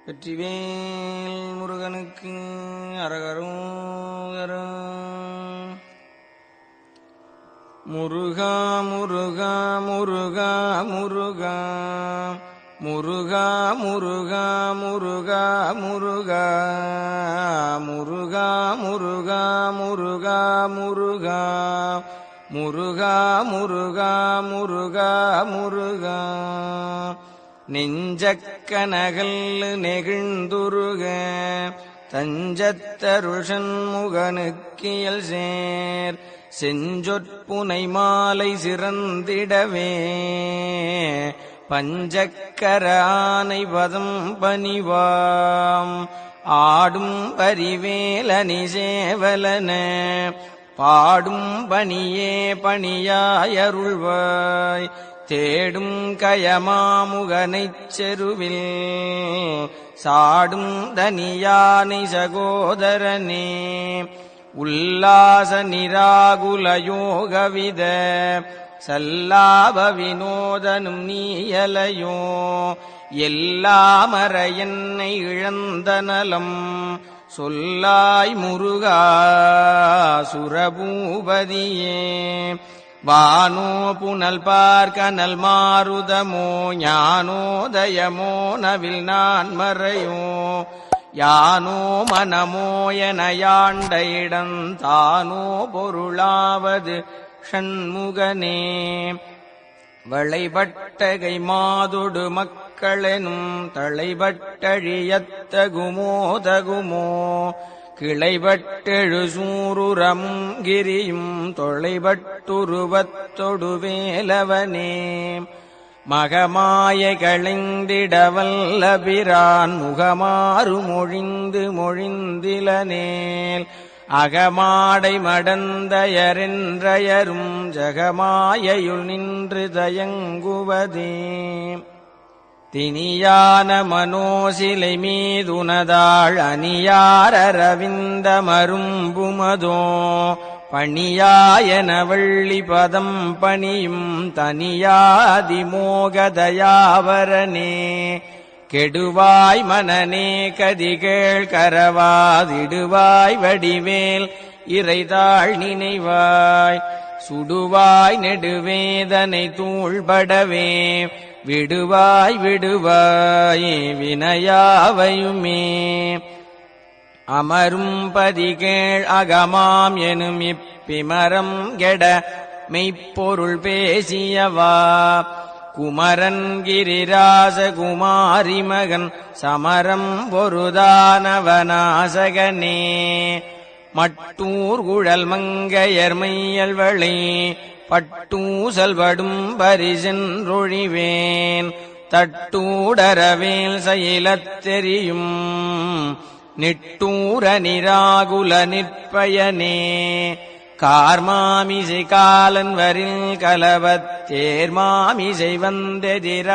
வெற்றிவேல் முருகனுக்கு அரகரோகரா. முருகா முருகா முருகா முருகா முருகா முருகா முருகா முருகா முருகா முருகா முருகா முருகா முருகா முருகா முருகா முருகா. நெஞ்சக்கனகல் நெகிழ்ந்துருக தஞ்சத்தருஷன் முகனுக்கியல் சேர் செஞ்சொற்புனை மாலை சிறந்திடவே பஞ்சக்கர ஆனை பதம் பணிவாம் ஆடும் பரிவேலனி சேவலன பாடும் பணியே பணியாயருள்வாய் தேடும் கயமாமுகனைச் செருவில் சாடும் தனியானை சகோதரனே உல்லாச நிராகுல யோகவித சல்லாப வினோதனும் நீயலையோ எல்லாமற என்னை இழந்த நலம் சொல்லாய் முருகா சுரபூபதியே. வானோ புனல் பார்க்கனல் மாருதமோ ஞானோதயமோ நவில் நான் மறையோ யானோ மனமோ என யாண்ட இடம் தானோ பொருளாவது ஷண்முகனே. வளைபட்டகை மாதொடு மக்களெனும் தளைபட்டழியத்தகுமோ தகுமோ கிளைபட்டெழு சூருரமும் கிரியும் தொலைபட்டுருவத்தொடு வேலவனே. மகமாய களைந்திடவல்லபிரான் முகமாறு மொழிந்து மொழிந்திலனேல் அகமாடை மடந்தயரென்றயரும் ஜகமாயையுள் நின்று தயங்குவதே. தினியான மனோசிலை மீதுனதாள் அணியாரரவிந்த மரும்புமதோ பணியாயன வள்ளி பதம் பணியும் தனியாதிமோகதயாவரனே. கெடுவாய் மனநே கதிகேள் கரவாதிடுவாய் வடிவேல் இறைதாள் நினைவாய் சுடுவாய் நெடுவேதனை தூள்படவே விடுவாய் விடுவாய் வினையாவையுமே. அமரும் பதிகேள் அகமாம் எனும் இப்பிமரம் கெட மெய்ப்பொருள் பேசியவா குமரன் கிரிராச குமாரி மகன் சமரம் பொருதானவனாசகனே. மட்டூர் குழல் மங்கையர் மையல்வளை பட்டூசல்வடும் பரிசென்றொழிவேன் தட்டூடரவேல் செயலத் தெரியும் நிட்டூர நிராகுல நிற்பயனே. கார்மாமிசை காலன் வரில் கலவத் தேர்மாமிசை வந்தெதிரப்படுவாய்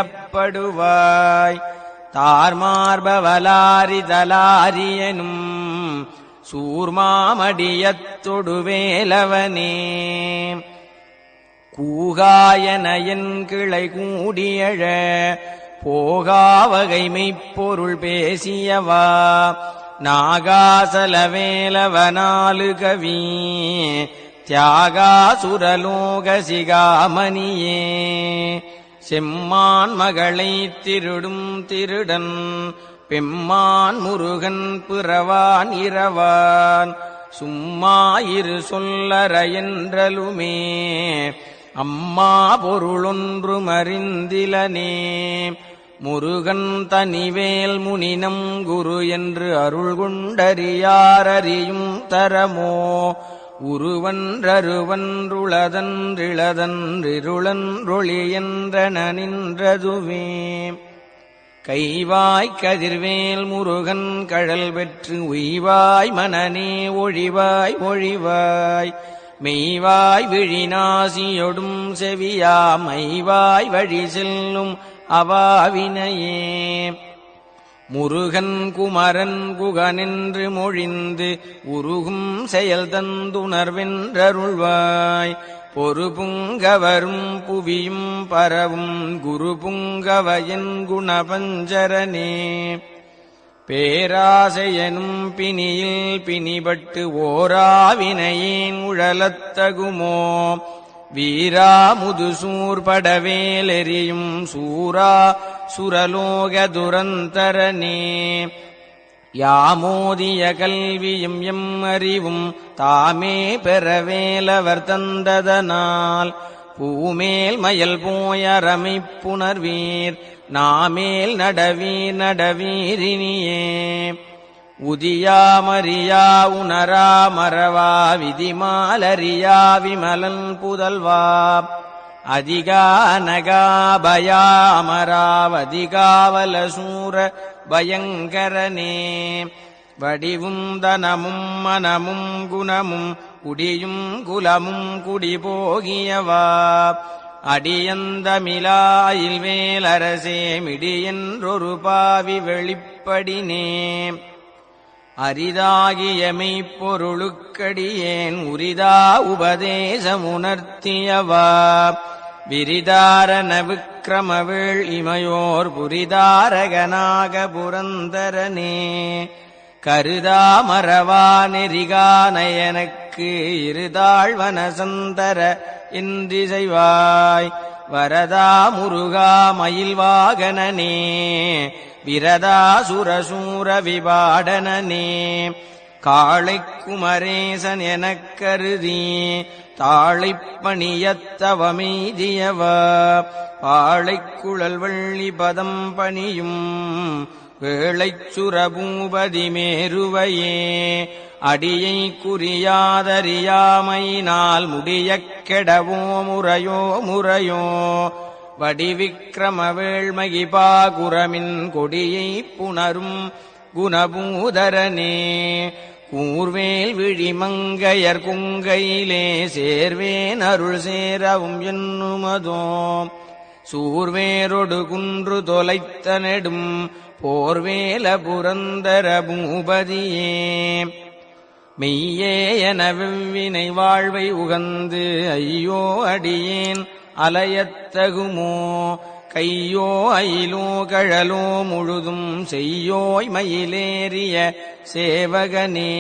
தார்மார்பவலாரி தலாரியனும் சூர்மாமடியத்தொடு வேலவனே. கூகாயனயன் கிளை கூடியழ போகாவகை மெய்ப்பொருள் பேசியவா நாகாசலவேலவனாலு கவி தியாகாசுரலோக சிகாமணியே. செம்மான் மகளை திருடும் திருடன் பெம்மான் முருகன் பிறவான் இரவான் சும்மாயிரு சொல்லற என்றலுமே அம்மா பொருளொன்று மறிந்திலனே. முருகன் தனிவேல் முனினம் குரு என்று அருள் கொண்டறியாரறியும் தரமோ உருவன்றருவன்றுளதன்றிளதன்றிருளன்றொளி என்றன நின்றதுவே. கைவாய் கதிர்வேல் முருகன் கழல் பெற்று உய்வாய் மனநே ஒழிவாய் ஒழிவாய் மெய்வாய் விழிநாசியொடும் செவியா மைவாய் வழி செல்லும் அவாவினையே. முருகன் குமரன் குகனென்று மொழிந்து உருகும் செயல் தந்துணர்வென்றருள்வாய் பொறுபுங்கவரும் புவியும் பரவும் குரு புங்கவயன் குணபஞ்சரனே. பேராசையனும் பிணியில் பிணிபட்டு ஓராவினையேன் உழலத்தகுமோ வீரா முதுசூர் படவேலெறியும் சூரா சுரலோக துரந்தரனே யாமோதிய கல்வியும் எம் அறிவும் தாமே பெறவேலவர் தந்ததனால் பூமேல் மயல் போயரமைப் புணர்வீர் நாமேல் நடவீர் நடவீரினியே உதியாமறியா உணரா மறவா விதிமாலறியா விமலன் புதல்வா அதிகா நகாபயா அமராவதிகாவல சூர பயங்கரனே வடிவும் தனமும் மனமும் குணமும் குடியும் குலமும் குடிபோகியவா அடியந்தமிலாயில் வேலரசே மிடியென்றொரு பாவி வெளிப்படினே அரிதாகிய மெய்ப்பொருளுக்கடியேன் உரிதா உபதேசமுணர்த்தியவா விரிதாரண விக்கிரமவேள் இமையோர் புரிதாரகனாக புரந்தரனே கருதா மறவா நெறிகானயனக்கு இருதாழ்வனசந்தர இன்றிசைவாய் வரதா முருகா மயில்வாகனனே விரதா சுரசூர விபாடனனே காளைக் குமரேசன் எனக் கருதி தாளைப் பணியத்தவமெய்தியவ பாளைக் குழல் வள்ளி பதம் பணியும் வேளைச் சுரபூபதி மேருவையே அடியை குறியாதறியாமையினால் முடியக் கெடவோ முறையோ முறையோ வடிவிக்கிரமவேள்மகிபா குரமின் கொடியைப் புணரும் குணபூதரனே கூர்வேல் விழிமங்கையர் குங்கையிலே சேர்வேன் அருள் சேரவும் என்னுமதோ சூர்வேரொடு குன்று தொலைத்த நெடும் போர்வேல புரந்தர பூபதியே மெய்யே என வெவ்வினை வாழ்வை உகந்து ஐயோ அடியேன் அலையத்தகுமோ கையோ அயிலோ கழலோ முழுதும் செய்யோய் மயிலேறிய சேவகனே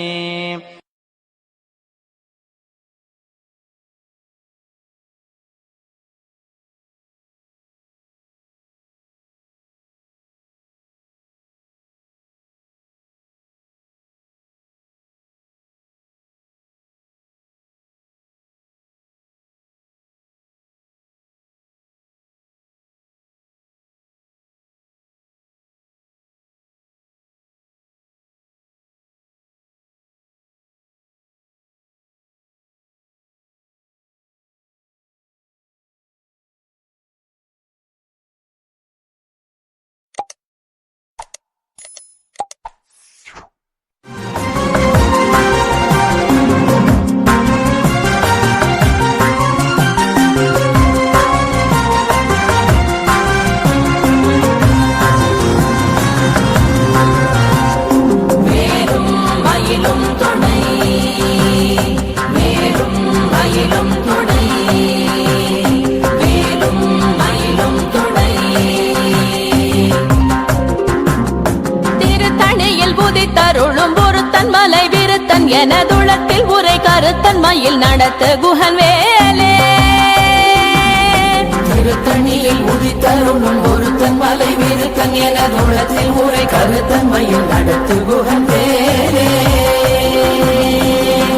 எனதுளத்தில் உரை கருத்தன் மயில் நடத்த குஹன் வேலே திருத்தணியில் உதித்தருளும் ஒருத்தன் மலை விருத்தன் எனதுளத்தில் உரை கருத்தன் மயில் நடத்து குஹன் வேலே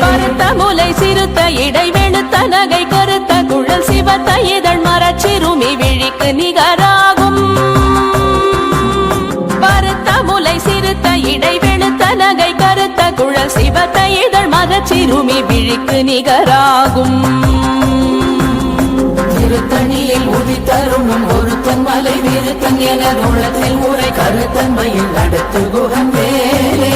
கருத்த முலை சிறுத்த இடை வெளுத்த நகை கருத்த குழல் சிவத்த இதழ் மரச்சிறுமி விழிக்கு நிகராகும் பருத்த முலை சிறுத்த இடை வெளுத்த நகை கருத்த குழல் சிவத்த இதழ் மரச்சிறுமி விழிக்கு நிகராகும் திருத்தணியில் உதித்தருளும் ஒருத்தன் மலை விருத்தன் எனதுளத்தில் உரை கருத்தன் மயில் நடத்து குஹன் வேலே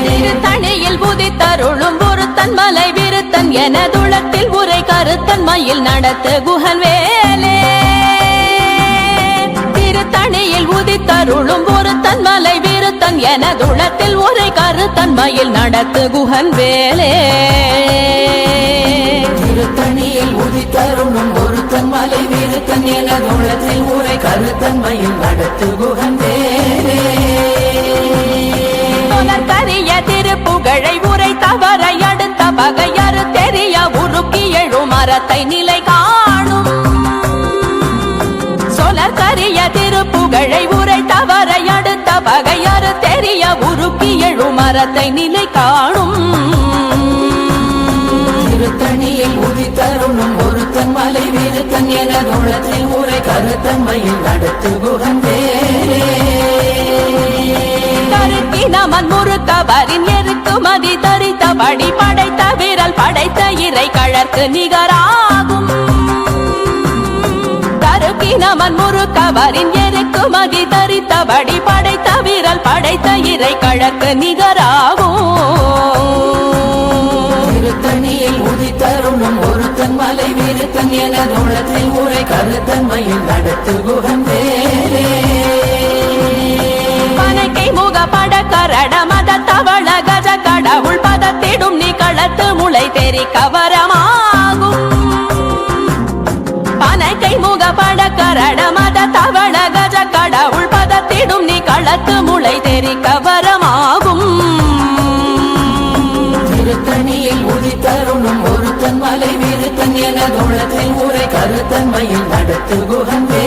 திருத்தணியில் உதித்தருளும் ஒருத்தன் மலை விருத்தன் எனதுளத்தில் உரை கருத்தன் மயில் நடத்து குஹன் வேலே திருத்தணியில் உதித்தருளும் ஒருத்தன் மலை விருத்தன் எனதுளத்தில் உரை கருத்தன் மயில் நடத்து குஹன் வேலே திருத்தணியில் உதித்தருளும் ஒருத்தன் மலை விருத்தன் எனதுளத்தில் உரை கருத்தன் மயில் நடத்து குஹன் வேலே மரத்தை நிலை காணும் சொலற்கரிய திருப்புகழை உரைத்தவரை அடுத்த பகையறு தெரிய உருக்கி எழு மரத்தை நிலை காணும் திருத்தணியில் உதித்தருணும் ஒருத்தன் மலை விருத்தன் என உள்ளத்தில் உரை கருத்தன்மையில் நடத்து குகந்தே கருத்தினமன் முறுத்தவரின் எருக்குமதி தரித்தபடி படைத்த விரல் படைத்த இறை கழற்கு நிகராகும் கருக்கினமன் முறுத்தவரின் எருக்குமதி தரித்தபடி படைத்த விரல் படைத்த இறை கழற்கு நிகராகும் திருத்தணியில் உதித்தருணும் ஒருத்தன் மலை விருத்தன் என உள்ளத்தில் உரை கருத்தன்மையில் நடத்து குகந்தே பனக்கை முக பட கரட மத தவள கஜ கடவுள் பதத்திடும் நீ களத்து முளை தெரி கவரமாகும் பனக்கை முக பட கரட மத தவள கஜ கடவுள் பதத்திடும் நீ களத்து முளை தெரி கவரமாகும் திருத்தணியில் உதித்தருணும் ஒருத்தன் மலை விருத்தன் என உள்ளத்தில் உரை கருத்தன்மையில் நடத்து குகந்தே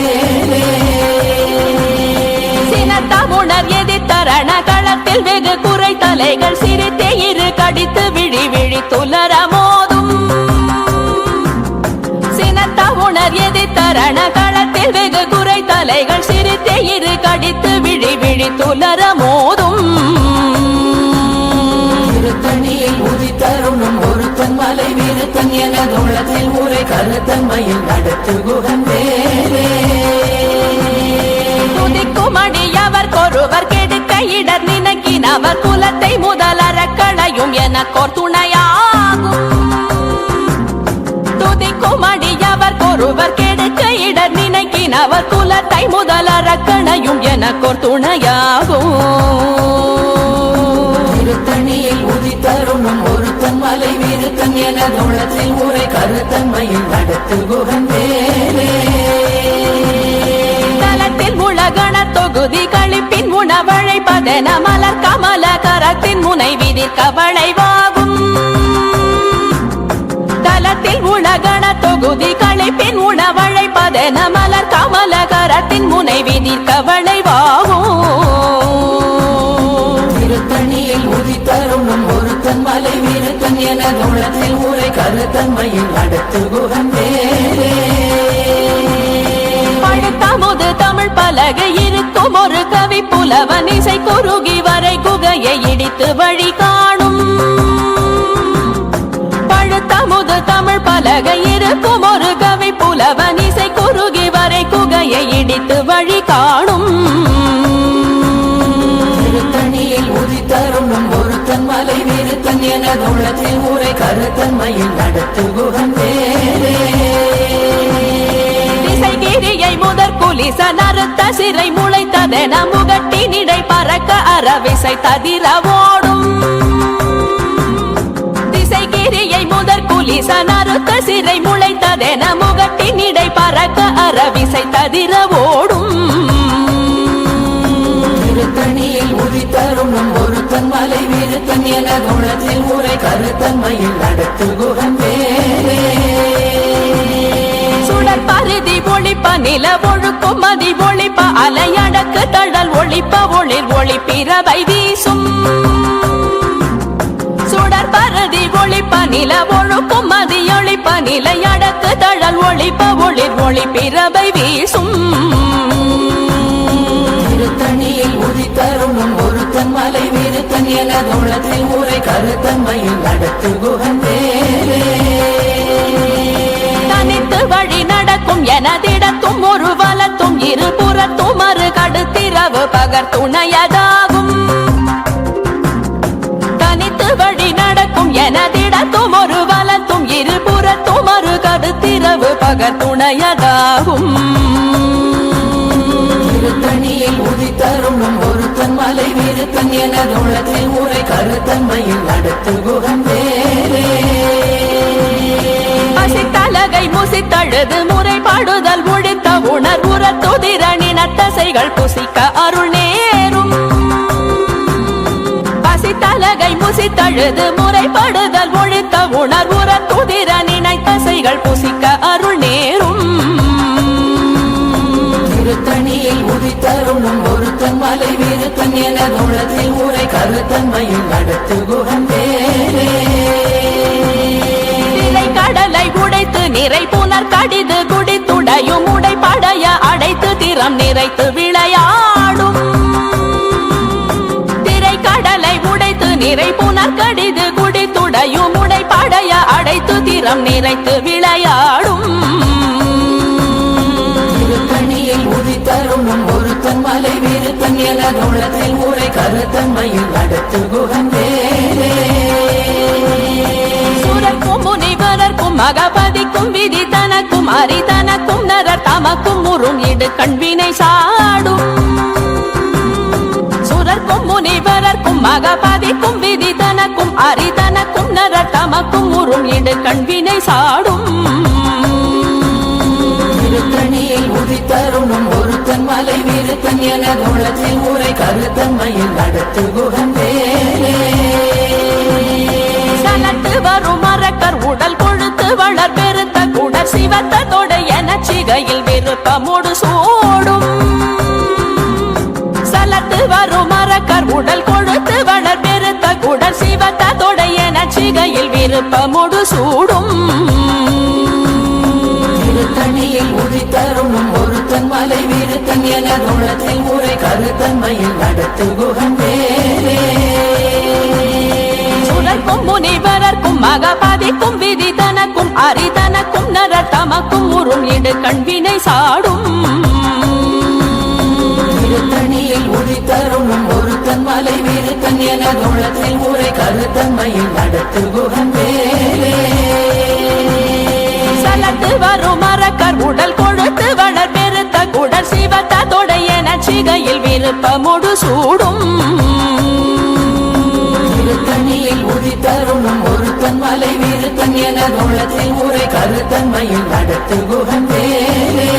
சினத்தமுணர் எதிர்த்தரண களத்தில் வெகு குறை தலைகள் சிரித்தே இரு கடித்து விழி விழி துலர மோதும் சினத்தமுணர் எதிர்த்தரண களத்தில் வெகு குறை தலைகள் சிரித்தே இரு கடித்து விழி விழி துலர மோதும் திருத்தணியில் உதித்தருணும் ஒருத்தன் மலை விருத்தன் என உள்ளத்தில் உரை கருத்தன்மையில் நடத்து குகந்தே துதிக்குமடியவர் கொருவர் கெடுக்க இடர் நினைக்கினவர் குலத்தை முதலறக்களையும் எனக்கோர் துணையாகும் துதிக்குமடியவர் கொருவர் கெடுக்க இடர் நினைக்கினவர் குலத்தை முதலறக்களையும் எனக்கோர் துணையாகும் திருத்தணியில் உதித்தருணும் ஒருத்தன் மலை விருத்தன் என உள்ளத்தில் உரை கருத்தன்மையில் நடத்து குகந்தே தலத்தில் உலகண தொகுதி கழிப்பின் உணவழைப்பதென மலர் கமல கரத்தின் முனை விதிர்க்க வளைவாகும் தலத்தில் உலகண தொகுதி கழிப்பின் உணவழைப்பதென மலர் கமல கரத்தின் முனை விதிர்க்க வளைவாகும் திருத்தணியில் உதித்தருணும் ஒருத்தன் மலை விருத்தன் என உள்ளத்தில் உரை கருத்தன்மையில் நடத்து குகந்தே பழுத்தமுது தமிழ் பலகை இருக்கும் ஒரு கவி புலவன் இசை குறுகி வரை குகையை இடித்து வழி காணும் பழுத்தமுது தமிழ் பலகை இருக்கும் ஒரு கவி புலவன் இசை குறுகி வரை குகையை இடித்து வழி காணும் திருத்தணியில் உதித்தருணும் ஒருத்தன் மலை விருத்தன் என உள்ளத்தில் உரை கருத்தன்மையில் நடத்து குகந்தே திசைகிரியை முதற் குலிச நறுத்த சிறை முளைத்ததென முகட்டினிடை பறக்க அறவிசை ததிர ஓடும் திசைகிரியை முதற் குலிச நறுத்த சிறை முளைத்ததென முகட்டினிடை பறக்க அறவிசை ததிர ஓடும் திருத்தணியில் உதித்தருணும் ஒருத்தன் மலை விருத்தன் என உள்ளத்தில் உரை கருத்தன்மையில் நடத்து குகந்தே சுடர் பருதி ஒளிப்ப நில ஒழுக்கும் மதி ஒளிப்ப அலையடக்கு தழல் ஒளிப்ப ஒளிர் ஒளிப்பிரவை வீசும் சுடர் பருதி ஒளிப்ப நில ஒழுக்கும் மதி ஒளிப்ப நிலையடக்கு தழல் ஒளிப்ப ஒளிர் ஒளிப்பிரவை வீசும் திருத்தணியில் உதித்தருணும் ஒருத்தன் மலை விருத்தன் என உள்ளத்தில் உரை கருத்தன்மையில் நடத்து குகந்தே தனித்து வழி நடக்கும் எனதிடத்தும் ஒரு வலத்தும் இருபுறத்தும் மறு கடுத்திரவு பகர் துணையதாகும் தனித்து வழி நடக்கும் எனதிடத்தும் ஒரு வலத்தும் இருபுறத்தும் மறு கடுத்திரவு பகர் துணையதாகும் திருத்தணியில் உதித்தருணும் ஒருத்தன் மலை விருத்தன் என உள்ளத்தில் உரை கருத்தன்மையில் நடத்து குகந்தே பசித்தலகை முசித்தழுது முறைப்பாடுதல் ஒழித்த உணர்வுற துதிரணினத்தசைகள் புசிக்க அருள் நேரும் பசித்தலகை முசித்தழுது முறைப்படுதல் ஒழித்த உணர்வுற துதிரணினைத்தசை தசைகள் புசிக்க அருள் நேரும் திருத்தணியில் உதித்தருணும் ஒருத்தன் மலை விருத்தன் என உள்ளத்தில் ஊரை கருத்தன்மையில் நடத்து குகந்தேரே கடலை உடைத்து நிறை புனர் கடிது குடித்துடையும் உடை படைய அடைத்து திறம் நிறைத்து விளையாடும் திரை கடலை உடைத்து நிறை புனர் கடிது குடித்துடையும் உடை படைய அடைத்து திறம் நிறைத்து விளையாடும் திருத்தணியில் உதித்தருணும் ஒருத்தன் மலை விருத்தன் என உள்ளத்தில் ஊரை கருத்தன்மையில் நடத்து குகந்தேரே முனிவரர்க்கும் மகபதிக்கும் விதி தனக்கும் அரி தனக்கும் நரர் தமக்கும் முறும் இடு கண்வினை சாடும் சுரர்க்கும் முனிவரர்க்கும் மகபதிக்கும் விதி தனக்கும் அரி தனக்கும் நரர் தமக்கும் முறும் இடு கண்வினை சாடும் திருத்தணியில் உதித்தருணும் ஒருத்தன் மலை விருத்தன் என உள்ளத்தில் ஊரை கருத்தன்மையில் நடத்து குகந்தேரே வரும் மரக்கர் உடல் கொழுத்து வளர் பெருத்த குடர் சிவத்தோடு என சிகையில் விருப்பமோடு சூடும் சலத்து வரும் மரக்கர் உடல் கொழுத்து வளர் பெருத்த குடர் சிவத்தோடு என சிகையில் விருப்பமோடு சூடும் திருத்தணியில் உதித்தருணும் ஒருத்தன் மலை விருத்தன் என உள்ளத்தில் ஊரை கருத்தன்மையில் நடத்து குகந்தேரே முனிவரர்க்கும் மகபதிக்கும் விதி தனக்கும் அரி தனக்கும் நரர் தமக்கும் முறும் இடு கண்வினை சாடும் திருத்தணியில் உதித்தருணும் ஒருத்தன் மலை விருத்தன் என உள்ளத்தில் ஊரை கருத்தன்மையில் நடத்து குகந்தேரே சலத்து வரும் மரக்கர் உடல் கொழுத்து வளர் பெருத்த குடர் சிவத்தோடு என சிகையில் விருப்பமோடு சூடும் திருத்தணியில் உதித்தருணும் ஒருத்தன் மலை விருத்தன் என உள்ளத்தில் ஊரை கருத்தன்மையில் நடத்து குகந்தேரே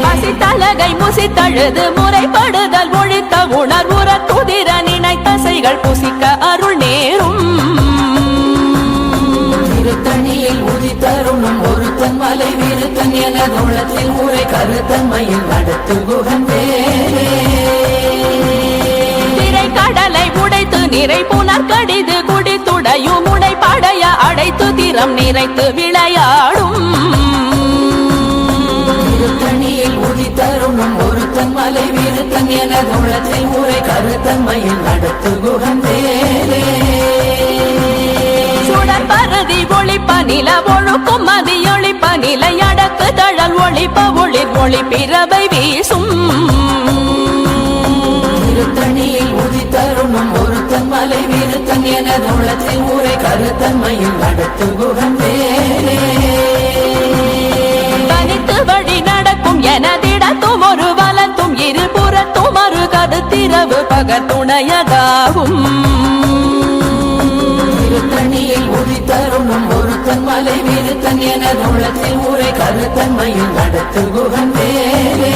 பசித்தலகை முசித்தழுது முறைப்படுதல் ஒழித்த உணர்வுற துதிர நினைத்தசைகள் புசிக்க அருள் நேரும் திருத்தணியில் உதித்தருணும் ஒருத்தன் மலை விருத்தன் என உள்ளத்தில் ஊரை கருத்தன்மையில் நடத்து குகந்தேரே கடலை உடைத்து நிறை புனர் கடிது குடித்துடையும் உடை படைய அடைத்து திறம் நிறைத்து விளையாடும் திருத்தணியில் உதித்தருணும் ஒருத்தன் மலை விருத்தன் என உள்ளத்தில் ஊரை கருத்தன்மையில் நடத்து குகந்தேரே சுடர் பரதி ஒளிப்ப நில ஒழுக்கும் மதி ஒளிப்ப நிலை அடக்கு தழல் ஒளிப்ப ஒளிர் ஒளி பிறவை வீசும் திருத்தணியில் உதித்தருணும் ஒருத்தன் மலை விருத்தன் என உள்ளத்தில் ஊரை கருத்தன்மையில் நடத்து குகந்தேரே தனித்து வழி நடக்கும் எனதிடத்தும் ஒரு வலத்தும் இருபுறத்தும் மறு கருத்திரவு பகர் துணையதாகும் திருத்தணியில் உதித்தருணும் ஒருத்தன் மலை விருத்தன் என உள்ளத்தில் ஊரை கருத்தன்மையில் நடத்து குகந்தேரே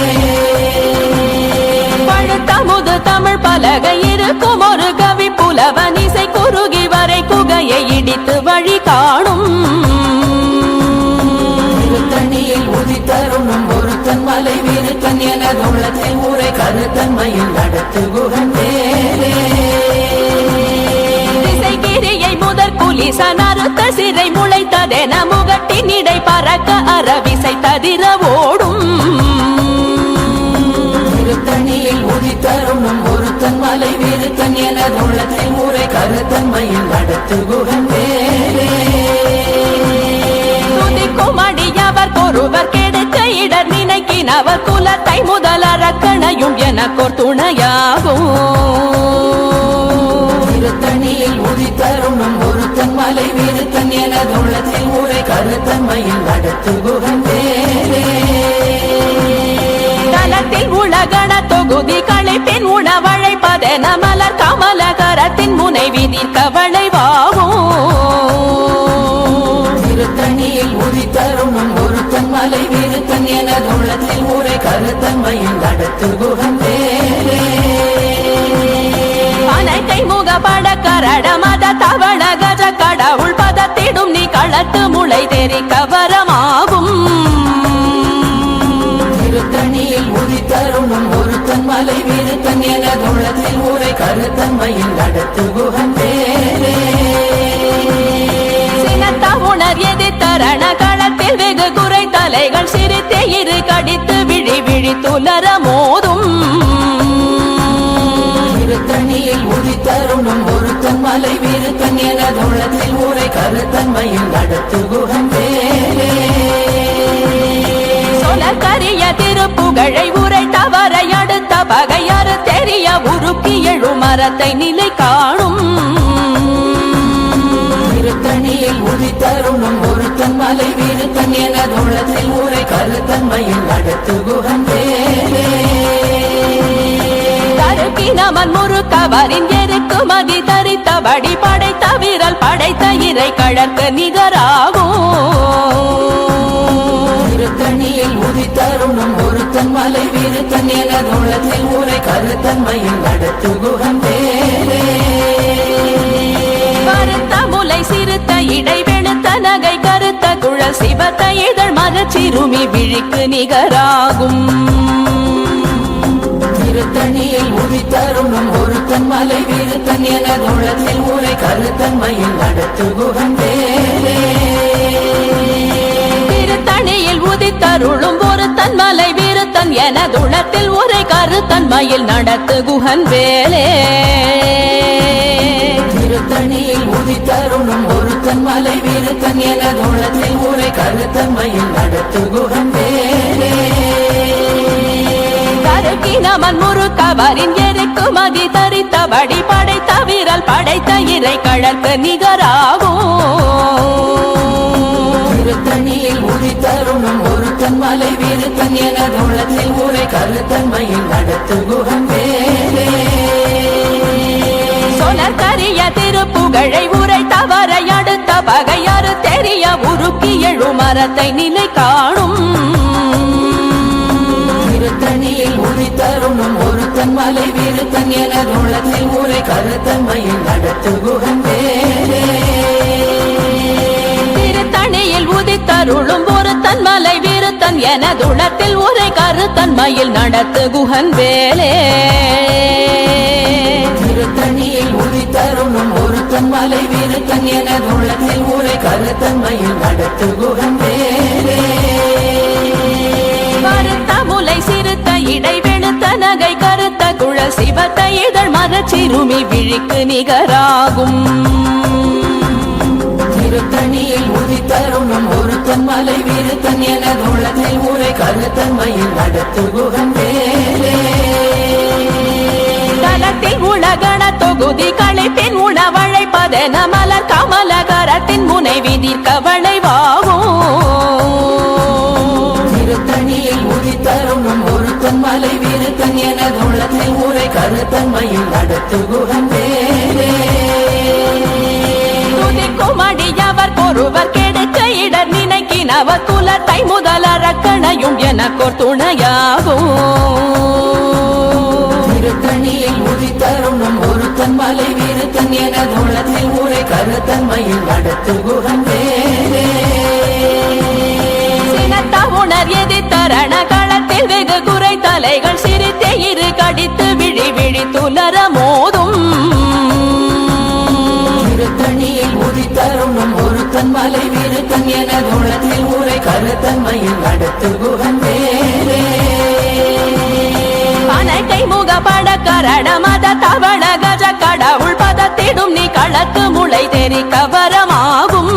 பழுத்தமுது தமிழ் பலகை இருக்கும் ஒரு கவி புலவன் இசை குறுகி வரை குகையை இடித்து வழி காணும் திருத்தணியில் உதித்தருணும் ஒருத்தன் மலை விருத்தன் என உள்ளத்தில் ஊரை கருத்தன்மையில் நடத்து குகந்தேரே திசைகிரியை முதற் குலிசன் அறுத்த சிறை முளைத்ததென முகட்டின் இடை பறக்க அறவிசை ததிர ஓடும் திருத்தணியில் உதித்தருணும் ஒருத்தன் மலை விருத்தன் என உள்ளத்தில் ஊரை கருத்தன்மையில் நடத்து குகந்தேரே துதிக்கும் அடியவர் ஒருவர் கெடுக்க இடர் நினைக்கினவர் குலத்தை முதல் அரக்கணையும் எனக்கோர் துணையாகும் திருத்தணியில் உதித்தருணும் ஒருத்தன் மலை விருத்தன் என உள்ளத்தில் ஊரை கருத்தன்மையில் நடத்து குகந்தேரே தலத்தில் உலகண தொகுதி களைப்பின் உணவழைப்பதென மலர் கமலகரத்தின் முனை விதிர் கவளைவாகும் திருத்தணியில் உதித்தருணும் ஒருத்தன் மலை விருத்தன் என உள்ளத்தில் ஊரை கருத்தன்மையில் நடத்து குகந்தேரே அனைத்தை முகப்பட கரட மத தவள கஜ கடவுள் பதத்திடும் நீ களத்து முளை தெரிக்க வரமாகும் திருத்தணியில் உதித்தருணும் ஒருத்தன் மலை விருத்தன் எனதுள்ளத்தில் ஊரை கருத்தன்மையில் நடத்து குகன் பேரே சினத்த உணர் எதிர்த்தரண களத்தில் வெகு குறை தலைகள் சிரித்தே இரு கடித்து விழி விழி துலர மோதும் திருத்தணியில் உதித்தருணும் ஒருத்தன் மலை விருத்தன் எனதுள்ளத்தில் ஊரை கருத்தன்மையில் நடத்து குகன் பேரே கரிய திருப்புகழை உரை தவறை அடுத்த பகையாறு தெரிய உருக்கி எழு மரத்தை நிலை காணும் திருத்தணியில் உதித்தருணும் ஒருத்தன் மலை விருத்தன் எனதுள்ளத்தில் ஊரை கருத்தன்மையில் நடத்து குகன் பேரே கருக்கினமன் முறுக்கவரின் எருக்கு மதி தரித்தபடி படைத்த வீரல் படைத்த இறை கழற்கு நிகராகும் திருத்தணியில் உதித்தருணும் ஒருத்தன் மலை விருத்தன் எனதுள்ளத்தில் ஊரை கருத்தன்மையில் நடத்து குகன் பேரே கருத்த முலை சிறுத்த இடை வெளுத்த நகை கருத்த குழல் சிவத்த இதழ் மரச்சிறுமி விழிக்கு நிகராகும் திருத்தணியில் உதித்தருணும் ஒருத்தன் மலை விருத்தன் எனதுள்ளத்தில் ஊரை கருத்தன்மையில் நடத்து குகன் பேரே திருத்தணியில் உதித்தருளும் ஒருத்தன் மலை விருத்தன் எனதுளத்தில் உரை கருத்தன்மையில் நடத்து குகன் வேலே திருத்தணியில் உதித்தருணும் ஒருத்தன் மலை விருத்தன் எனதுள்ளத்தில் ஊரை கருத்தன்மையில் நடத்து குகன் பேரே கருக்கினமன் முறுக்கவரின் எருக்கு மதி தரித்தபடி படைத்த வீரல் படைத்த இறை கழற்கு நிகராகும் திருத்தணியில் உதித்தருணும் ஒருத்தன் மலை விருத்தன் எனதுள்ளத்தில் ஊரை கருத்தன்மையில் நடத்து குகன் பேரே சொலற்கரிய திருப்புகழை உரை தவறை அடுத்த பகையாறு தெரிய உருக்கி எழு மரத்தை நிலை காணும் திருத்தணியில் உதித்தருணும் ஒருத்தன் மலை விருத்தன் எனதுள்ளத்தில் ஊரை கருத்தன்மையில் நடத்து குகன் பேரே திருத்தணியில் உதித்தருளும் ஒருத்தன் மலை விருத்தன் எனதுளத்தில் உரை கருத்தன்மையில் நடத்து குகன் வேலே திருத்தணியில் உதித்தருணும் ஒருத்தன் மலை விருத்தன் எனதுள்ளத்தில் ஊரை கருத்தன்மையில் நடத்து குகன் பேரே கருத்த முலை சிறுத்த இடை வெளுத்த நகை கருத்த குழல் சிவத்த இதழ் மரச்சிறுமி விழிக்கு நிகராகும் திருத்தணியில் உதித்தருணும் ஒருத்தன் மலை விருத்தன் எனதுள்ளத்தில் ஊரை கருத்தன்மையில் நடத்து குகன் பேரே கலத்தில் உலகண தொகுதி களைப்பின் உணவழைப்பதென மலர் கமல கரத்தின் முனை விதிர்க்க வளைவாகும் திருத்தணியில் உதித்தருணும் ஒருத்தன் மலை விருத்தன் எனதுள்ளத்தில் ஊரை கருத்தன்மையில் நடத்து குகன் பேரே துதிக்கும் அடியவர் ஒருவர் கெடுக்க இடர் நினைக்கினவர் குலத்தை முதலறக்கணையும் எனக்கோர் துணையாகும் திருத்தணியில் உதித்தருணும் ஒருத்தன் மலை விருத்தன் எனதுள்ளத்தில் ஊரை கருத்தன்மையில் நடத்து குகன் பேரே சினத்த உணர் எதிர்த்தரண களத்தில் வெகு குறை தலைகள் சிரித்தே இரு கடித்து விழி விழி துலர மோதும் திருத்தணியில் உதித்தருணும் ஒருத்தன் மலை விருத்தன் எனதுள்ளத்தில் ஊரை கருத்தன்மையில் நடத்து குகன் பேரே பனைக்கை முக பட கரட மத தவள கஜ கடவுள் பதத்திடும் நீ களத்து முளை தெரிக்க வரமாகும்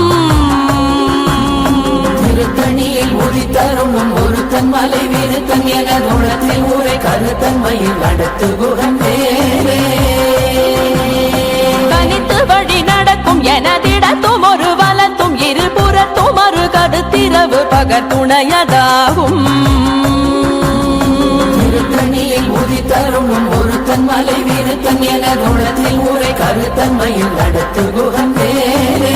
திருத்தணியில் உதித்தருணும் ஒருத்தன் மலை விருத்தன் எனதுள்ளத்தில் ஊரை கருத்தன்மையில் நடத்து குகன் பேரே தனித்து வழி நடக்கும் எனதிடத்தும் ஒரு வலத்தும் இருபுறத்தும் ஒரு கருத்திரவு பகத்துணையதாகும் திருத்தணியில் உதித்தருணும் ஒருத்தன் மலை விருத்தன் எனதுள்ளத்தில் ஊரை கருத்தன்மையில் நடத்து குகன் பேரே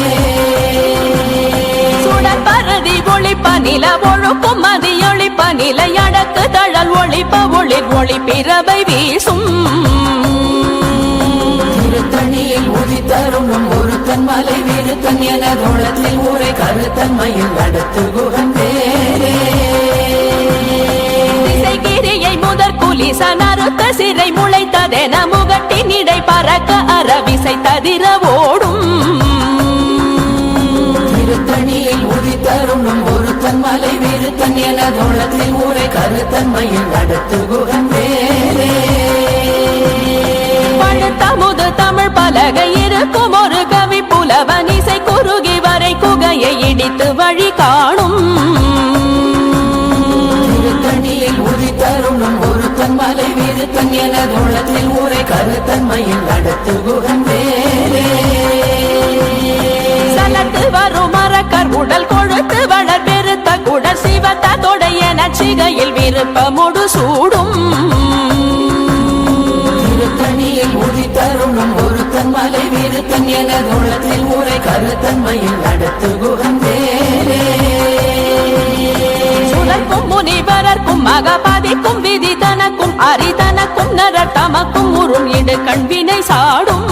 சுடற்பருதி ஒளிப்ப நில ஒழுக்கும் மதியொளிப்ப நிலை அடக்கு தழல் ஒளிப்ப ஒளிர் ஒளி பிறவை வீசும் திருத்தணியில் உதித்தருணும் ஒருத்தன் மலை விருத்தன் என தோளத்தில் ஊரை கருத்தன்மையில் அடுத்து குகந்தே கிரியை முதற் குலிசன் அறுத்த சிறை முளைத்ததென முகட்டின் இடை பறக்க அரவிசை ததிர ஓடும் திருத்தணியில் உதித்தருணும் ஒருத்தன் மலை விருத்தன் என தோளத்தில் ஊரை கருத்தன்மையில் அடுத்து குகந்தே பழுத்தமுது தமிழ் பலகை இருக்கும் ஒரு கவி புலவன் இசை குறுகி வரை குகையை இடித்து வழி காணும் திருத்தணியில் உதித்தருணும் ஒருத்தன் மலை விருத்தன் என தோளத்தில் ஊரை கருத்தன்மையில் அடுத்து குகந்தே சலத்து வரும் மரக்கர் உடல் கொழுத்து வளர் பெருத்த குடல் சிவத்த தொடையன சிகையில் விருப்பமுடு சூடும் திருத்தணியில் உதித்தருணும் ஒருத்தன் மலை விருத்தன் என தோளத்தில் ஊரை கருத்தன்மையில் அடுத்து குகந்தே சுழற்கும் முனிவரர்க்கும் மகபாதிக்கும் விதி தனக்கும் அரிதனக்கும் நரர் தமக்கும் உறும் இடு கண்வினை சாடும்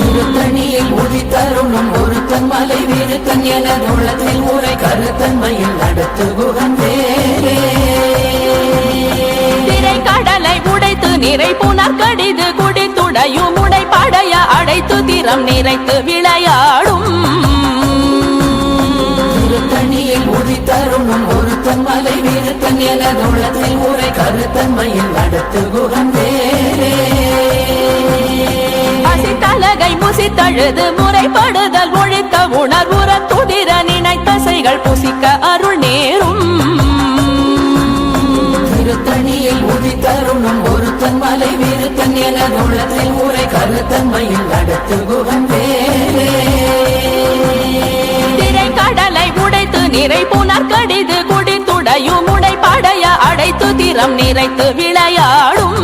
திருத்தணியில் உதித்தருணும் ஒருத்தன் மலை விருத்தன் என தோளத்தில் ஊரை கருத்தன்மையில் அடுத்து குகந்தே திரை கடலை உடைத்து நிறை புனர் கடிது குடித்துடையும் உடை படைய அடைத்து திறம் நிறைத்து விளையாடும் திருத்தணியில் உதித்தருணும் ஒருத்தன் மலை விருத்தன் என தோளத்தில் ஊரை கருத்தன்மையில் அடுத்து குகந்தே பசித்தலகை முசித்தழுது முறைப்படுதல் ஒழித்த உணர்வுற துதிர நினைத்தசைகள் புசிக்க அருள் நேரும் திருத்தணியில் உதித்தருணும் ஒருத்தன் மலை விருத்தன் என தோளத்தில் ஊரை கருத்தன்மையில் அடுத்து குகந்தே திரை கடலை உடைத்து நிறை புனர் கடிது குடித்துடையும் உடை படைய அடைத்து திறம் நிறைத்து விளையாடும்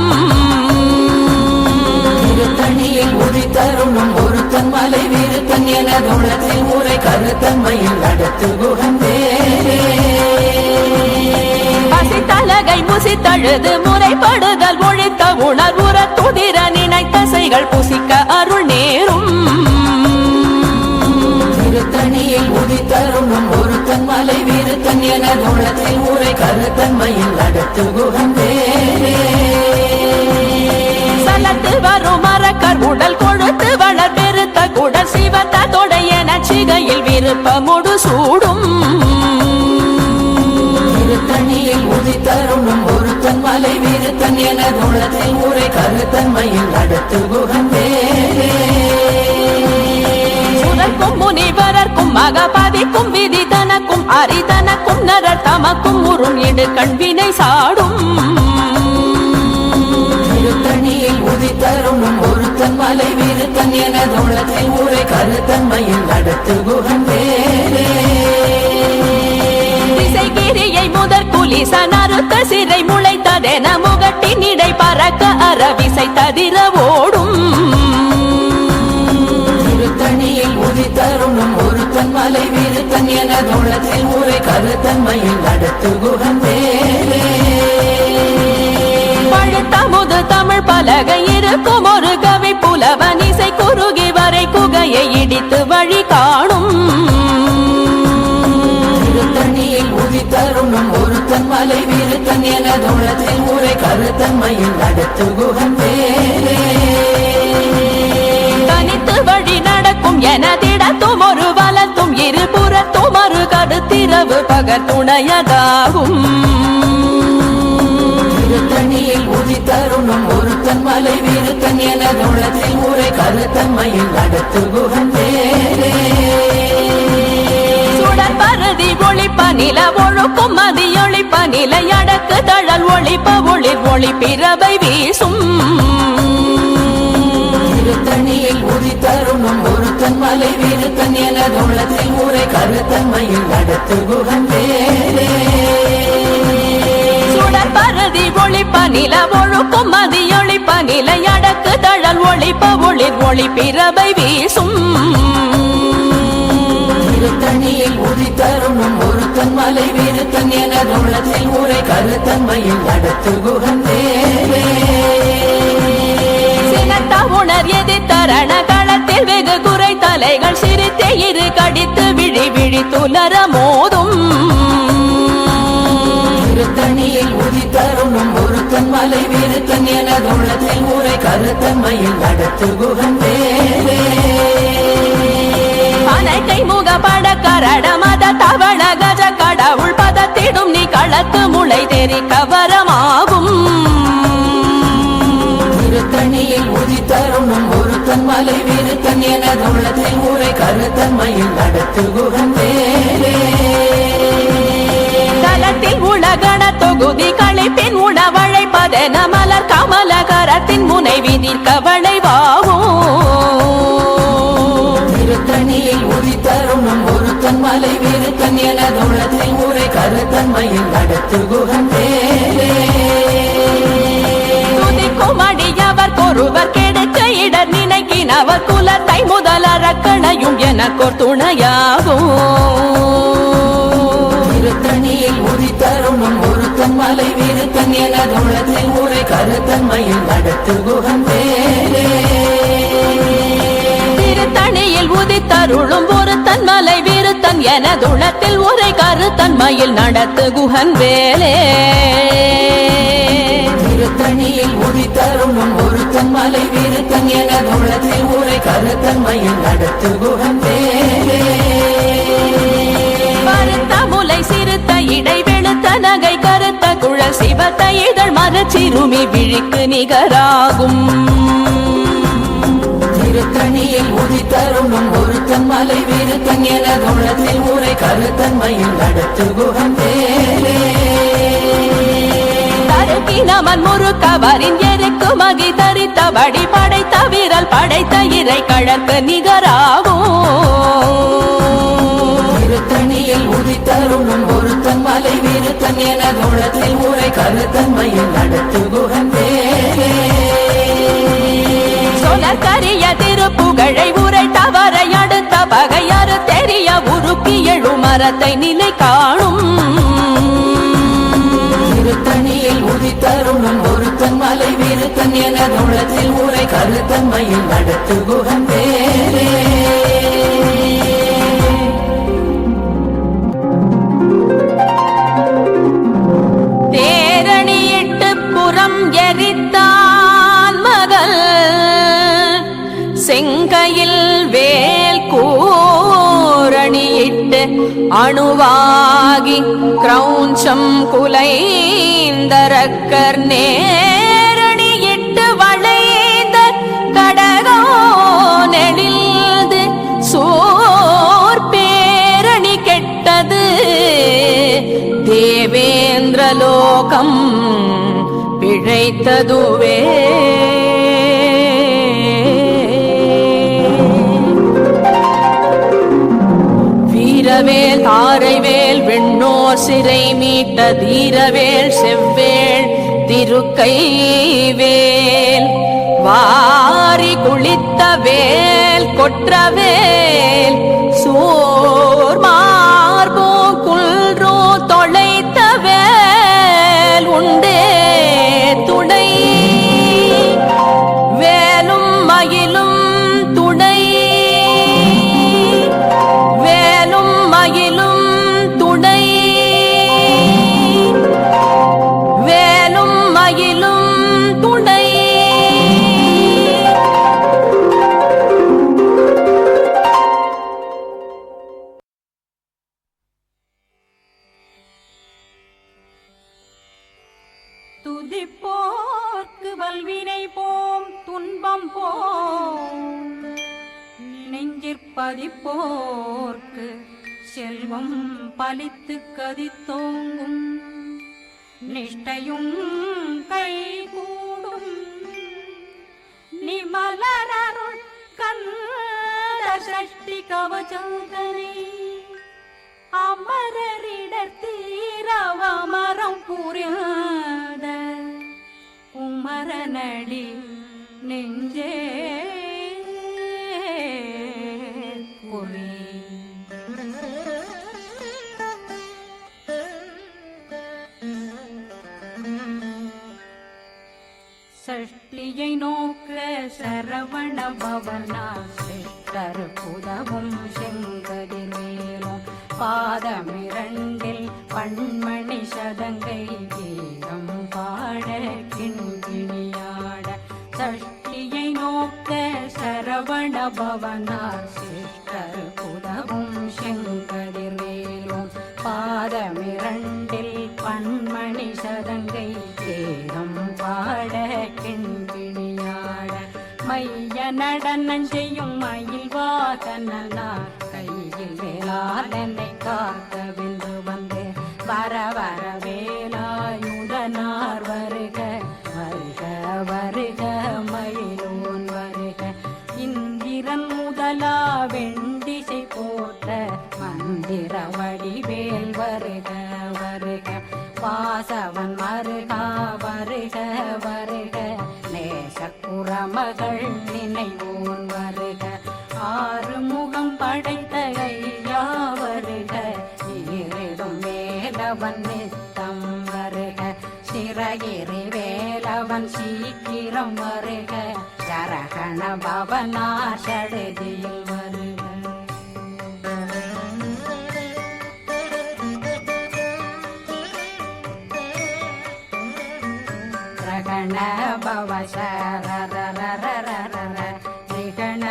திருத்தணியில் உதித்தருணும் ஒருத்தன் மலை விருத்தன் என தோளத்தில் ஊரை கருத்தன்மையில் அடுத்து குகந்தே பசித்தலகை முசித்தழுது முறைப்படுதல் ஒழித்த உணர்வுற துதிர நினைத்தசைகள் புசிக்க அருள் நேரும் திருத்தணியில் உதித்தருணும் ஒருத்தன் மலை விருத்தன் என தோளத்தில் ஊரை கருத்தன்மையில் அடுத்து குகந்தே சலத்து வரும் மரக்கர் உடல் கொழுத்து வளர் பெருத்த குடல் சிவத்த தொடையன சிகையில் விருப்பமுடு சூடும் திருத்தணியில் உதித்தருணும் ஒருத்தன் மலை விருத்தன் என தோளத்தில் ஊரை கருத்தன்மையில் அடுத்து குகந்தே சுழற்கும் முனிவரர்க்கும் மகபாதிக்கும் விதி தனக்கும் அரிதனக்கும் நரர் தமக்கும் உறும் இடு கண்வினை சாடும் திருத்தணியில் உதித்தருணும் ஒருத்தன் மலை விருத்தன் என தோளத்தில் ஊரை கருத்தன்மையில் அடுத்து குகந்தே கிரியை முதற் குலிசன் அறுத்த சிறை முளைத்ததென முகட்டின் இடை பறக்க அரவிசை ததிர ஓடும் திருத்தணியில் உதித்தருணும் ஒருத்தன் மலை விருத்தன் என தோளத்தில் ஊரை கருத்தன்மையில் அடுத்து குகந்தே பழுத்தமுது தமிழ் பலகை இருக்கும் ஒரு கவி புலவன் இசை குறுகி வரை குகையை இடித்து வழி காணும் திருத்தணியில் உதித்தருணும் ஒருத்தன் மலை விருத்தன் என தோளத்தில் ஊரை கருத்தன்மையில் அடுத்து குகந்தே தனித்து வழி நடக்கும் எனதிடத்தும் ஒரு வலத்தும் இருபுறத்தும் ஒரு கடுத்திரவு பகர் துணையதாகும் திருத்தணியில் உதித்தருணும் ஒருத்தன் மலை விருத்தன் என தோளத்தில் ஊரை கருத்தன்மையில் அடுத்து குகந்தே சுடற்பருதி ஒளிப்ப நில ஒழுக்கும் மதியொளிப்ப நிலை அடக்கு தழல் ஒளிப்ப ஒளிர் ஒளி பிறவை வீசும் திருத்தணியில் உதித்தருணும் ஒருத்தன் மலை விருத்தன் என தோளத்தில் ஊரை கருத்தன்மையில் அடுத்து குகந்தே சுடற்பருதி ஒளிப்ப நில ஒழுக்கும் மதியொளிப்ப நிலை அடக்கு தழல் ஒளிப்ப ஒளிர் ஒளி பிறவை வீசும் திருத்தணியில் உதித்தருணும் ஒருத்தன் மலை விருத்தன் என தோளத்தில் ஊரை கருத்தன்மையில் அடுத்து குகந்தே சினத்த உணர் அமரர் எதிர்த்தரண களத்தில் வெகு குறை தலைகள் சிரித்தே இரு கடித்து விழி விழி துலர மோதும் திருத்தணியில் உதித்தருணும் ஒருத்தன் மலை வீருத்தன் எனதுள்ளத்தில் ஊரை கருத்தன்மையில் நடத்து குகன் வேலே பனைக்கை முக பட கரட மத தவள கஜ கடவுள் பதத்திடும் நீ களத்து முளை தெரி கவரமாகும் திருத்தணியில் உதித்தருணும் ஒருத்தன் மலை வீருத்தன் எனதுள்ளத்தில் ஊரை கருத்தன்மையில் நடத்து குகன் வேலே தலத்தில் உலகண தொகுதி களைப்பின் உணவழைப்பதென மலர் கமல கரத்தின் முனை விதிர் கவளைவாகும் திருத்தணியில் உதித்தருணும் ஒருத்தன் மலை வீருத்தன் எனதுள்ளத்தில் ஊரை கருத்தன்மையில் நடத்து குகன் வேலே துதிக்கும் அடியவர் கொருவர் கெடுக்க இடர் நினைக்கினவர் குலத்தை முதலறக்கணையும் எனக்கோர் துணையாகும் திருத்தணியில் உதித்தருணும் ஒருத்தன் மலை வீருத்தன் எனதுள்ளத்தில் ஊரை கருத்தன்மையில் நடத்து குகன் வேலே திருத்தணியில் உதித்தருளும் ஒருத்தன் மலை விருத்தன் எனதுளத்தில் உரை கருத்தன்மையில் நடத்து குகன் வேலே திருத்தணியில் உதித்தருணும் ஒருத்தன் மலை வீருத்தன் எனதுள்ளத்தில் ஊரை கருத்தன்மையில் நடத்து குகன் வேலே பருத்த முலை சிறுத்த இடை வெளுத்த நகை கருத்த குழல் சிவத்த இதழ் மரச்சிறுமி விழிக்கு நிகராகும் திருத்தணியில் உதித்தருணும் ஒருத்தன் மலை வீருத்தன் எனதுள்ளத்தில் ஊரை கருத்தன்மையில் நடத்து குகன் வேலே தருக்கினமன் முறுக்கவரின் எருக்கு மகி தரித்தபடி படைத்த வீரல் படைத்த இறை கழற்கு நிகராகும் திருத்தணியில் உதித்தருணும் ஒருத்தன் மலை வீருத்தன் எனதுள்ளத்தில் ஊரை கருத்தன்மையில் நடத்து குகன் வேலே சொலக்கரிய திருப்புகழை உரை தவறை அடுத்த பகையாறு தெரிய உருக்கி எழும் மரத்தை நிலை காணும் திருத்தணியில் உதித்தருணும் ஒருத்தன் மலை வீருத்தன் எனதுள்ளத்தில் ஊரை கருத்தன்மையில் நடத்து குகன் வேலே தேரணியிட்டு புறம் எரித்தான் மகள் செங்கையில் வேல் கூரணியிட்டு அணுவாகி கிரௌஞ்சம் குலைந்தரக்கர் நேரணியிட்டு வளைந்த கடகோ நெடில்து சோர் பேரணி கெட்டது தேவேந்திரலோகம் பிழைத்ததுவே வீரவேல் தாரைவேல் வெண்ணோர் சிறை மீட்ட தீரவேல் செவ்வேள் திருக்கைவேல் வாரி குளித்த வேல் கொற்றவேல் சோர் மார்போ குல்ரோ தொலைத்த வேல் உண்டே துணை வேலும் மயிலும் துணை வேலும் மயிலும் துணை வேலும் மயிலும் துணை துதிப்போர்க்கு வல்வினை போம் துன்பம் போம் நெஞ்சிற்பதிப்போர்க்கு செல்வம் பலித்து கதித்தோங்கும் நிஷ்டையும் கைகூடும் நிமலரருள் கந்த சஷ்டி கவச்சந்தனை அமரரிடத்தீரவமரம் புரியாத குமரனடி நெஞ்சே குறி சஷ்டியை நோக்க சரவண பவனா சிஷ்டர் புதவும் செங்கதிர்வேலும் பாதமிரண்டில் பண்மணி சதங்கை கீதம் பாட கிண்கிணியாட சஷ்டியை நோக்க சரவண பவனா சிஷ்டர் புதவும் செங்கதிர்வேலும் பாதமிரண்டில் பண்மணி சதங்கை கேதம் பாட கிண்கிணியாட மைய நடனம் செய்யும் மயில் வாகனார் கையில் வேளாளனை காக்க வென்று வந்து வர வர வேலாயுதனார் வருக வருக வருக மயிலோன் வருக இந்திரன் முதலா வெண்டிசை போட்ட மந்திர வடிவேல் வருக வருக வாசவன் மருகா வருக வருக நேசக்குறமகள் நினைவோன் வருக ஆறு முகம் படைத்த ஐயா வருக ஈரிடும் வேலவன் நித்தம் வருக சிறகிரி வேலவன் சீக்கிரம் வருக சரகண பவனா சடுதியில் வருக ரகண பவ சரரரரரரர ரிகண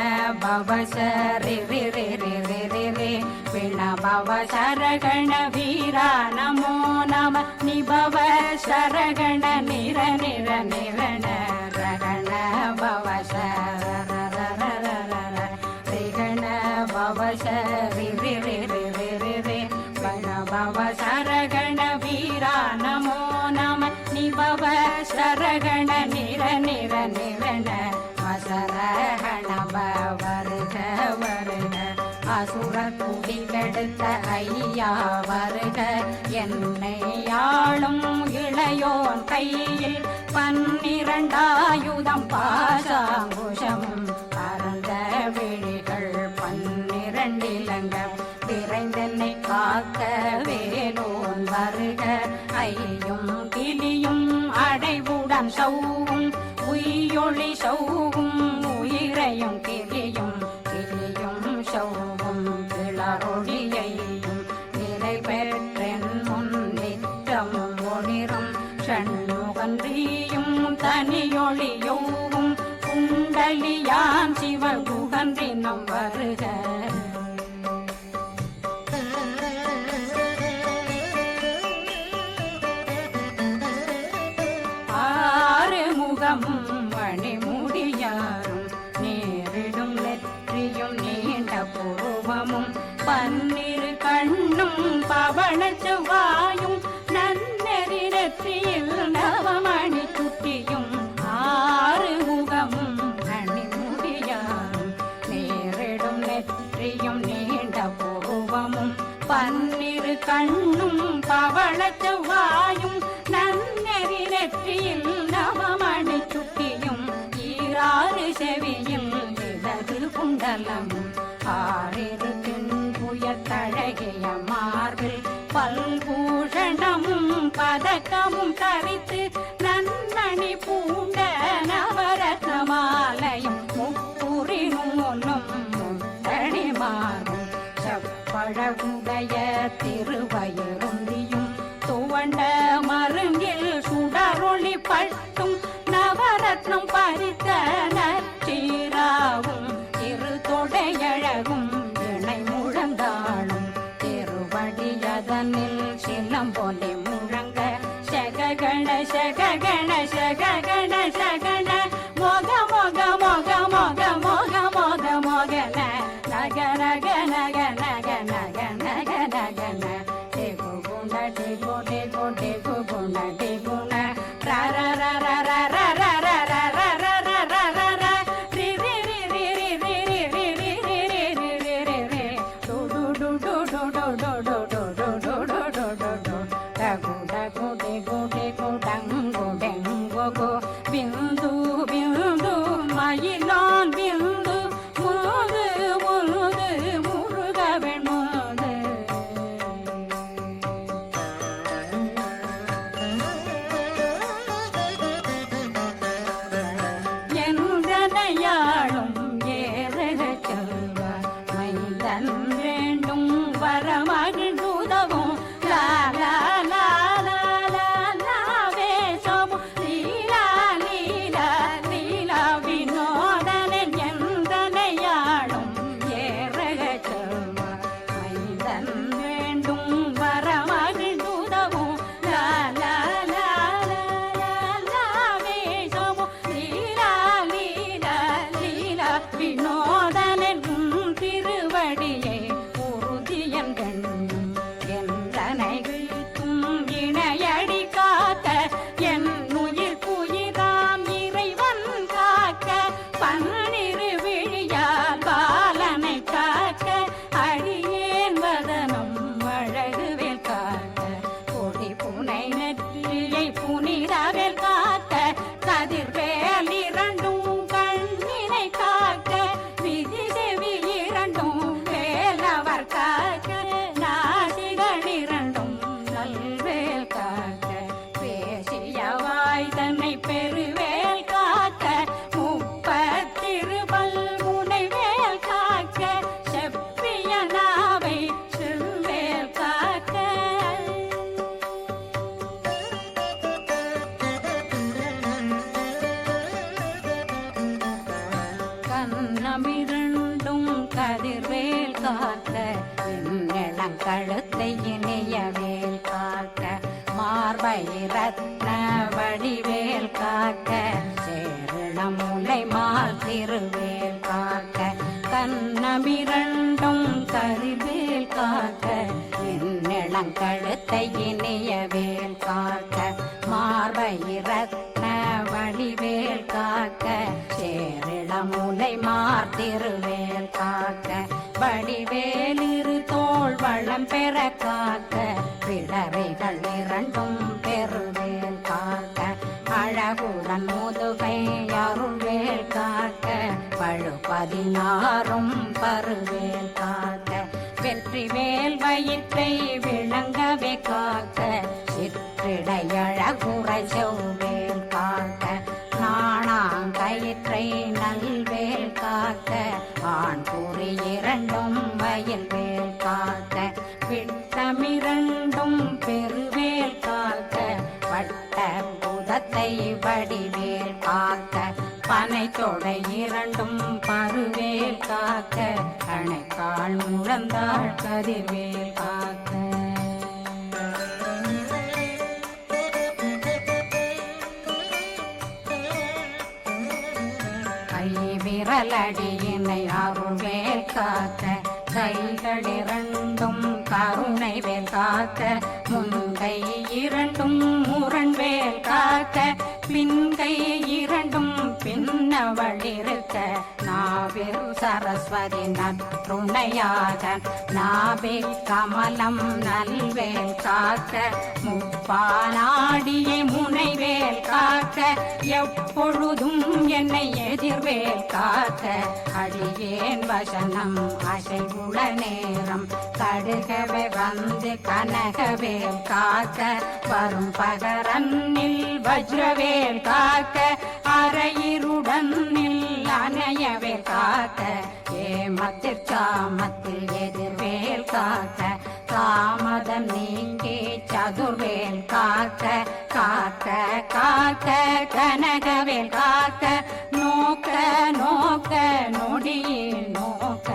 பவ சரி ரி ரி ரி ரி ரி ரி விண பவ சரகண வீரா நமோ நம நிபவ சரகண நிர நிர நிரண ரகண பவ சரரரரரர ரிகண பவ சரி ரி ரி ரி ரி ரி ரி விண பவ சரகண வீரா நமோ நம நிபவ சரகண நிர நிர நிரண அசரகண வருக வருக அசுர குடிகெடுத்த ஐயா வருக என்னை ஆளும் இளையோன் கையில் 12 பாசாங்குஷமும் பரந்த விழிகள் 12 இலங்கம் விரைந்தென்னை காக்க வேலோன் வருக ஐயும் கிளியும் அடைவுடன் சௌவும் உயிரொளி சௌவும் உயிரையும் கிளியும் கிளியும் சௌவும் கிளரொளியையும் நிலை பெற்றென் முன் நித்தம் ஒளிரும் ஷண்முகன்றியும் தனியொளியோவும் குண்டலியான் சிவகுகன்றினம் வருக மணிமுடியாரும் நேரிடும் நெற்றியும் நீண்ட பூர்வமும் 12 கண்ணும் பவள செவ்வாயும் நன்னெறி நெற்றியில் நவமணி சுட்டியும் 6 முகமும் மணிமுடியாரும் நேரிடும் நெற்றியும் நீண்ட பூர்வமும் 12 கண்ணும் பவள செவ்வாயும் நன்னெறி நெற்றியில் நவமணி சுட்டியும் 6 செவியும் இடது குண்டலமும் 6 புயத்தழகிய மார்பில் பல்பூஷணமும் பதக்கமும் தரித்து நன்மணி பூண்ட நவரத்ன மாலையும் முப்புரி நூலும் முத்தணி மாறும் செப்பழகுடைய திருவயருந்தியும் துவண்ட மருங்கில் சுடரொளி பட்டும் நவரத்னம் பறித்த நச்சீராவும் இரு தொடையழகும் இணை முழந்தாளும் திருவடியதனில் சிலம்பொலி முழங்க செககண காக்க இளங்கழுத்தை இணையவேல் காக்க மார்பை ரத்ன வடிவேல் காக்க சேரணமுலை மாத்திருவேல் காக்க கண்ணமிரண்டும் கருவேல் காக்க இளங்கழுத்தை இணையவேல் காக்க மார்பை ரத்ன வடிவேல் காக்க சேரிளமுலை மார்த்திருவேல் காக்க வடிவேலிரு தோள் வளம் பெற காக்க பிடரைகள் இரண்டும் பெருவேல் காக்க அழகுடன் முதுகை அருள்வேல் காக்க பழு 16 பருவேல் காக்க வெற்றி வேல் வயிற்றை விளங்கவே காக்க சிற்றிடையழகுரை செவ்வேல் காக்க நாணாங்கயிற்றை நல்வேல் காக்க ஆண் குறி இரண்டும் வயல்வேல் காக்க விட்டமிரண்டும் பெருவேல் காக்க வட்ட புதத்தை வடிவேல் காக்க பனை தொடை இரண்டும் பருவேல் காக்க அணைக்கால் முழந்தாள் கதிர்வேல் காக்க கை விரலடியினை அருள்வேல் காக்க கைகள் இரண்டும் கருணை வேல் காக்க முன்கை இரண்டும் முரண்வேல் காக்க பின்கை இரண்டும் பின்னவளிருக்க நாவில் சரஸ்வதி நற்றுணையாக நாவே கமலம் நல்வேல் காக்க முப்பாலாடியை முனைவேல் காக்க எப்பொழுதும் என்னை எதிர்வேல் காக்க அடியேன் வசனம் அசைவுள நேரம் கடுகவே வந்து கனகவேல் காக்க வரும் பகரன்னில் வஜ்ரவேல் காக்க அரையிருடன் அணையவே காக்க ஏமத்தில் சாமத்தில் எதிர்வேல் காக்க தாமதம் நீங்கி சதுர்வேல் காக்க காக்க காக்க கனகவேல் காக்க நோக்க நோக்க நொடியில் நோக்க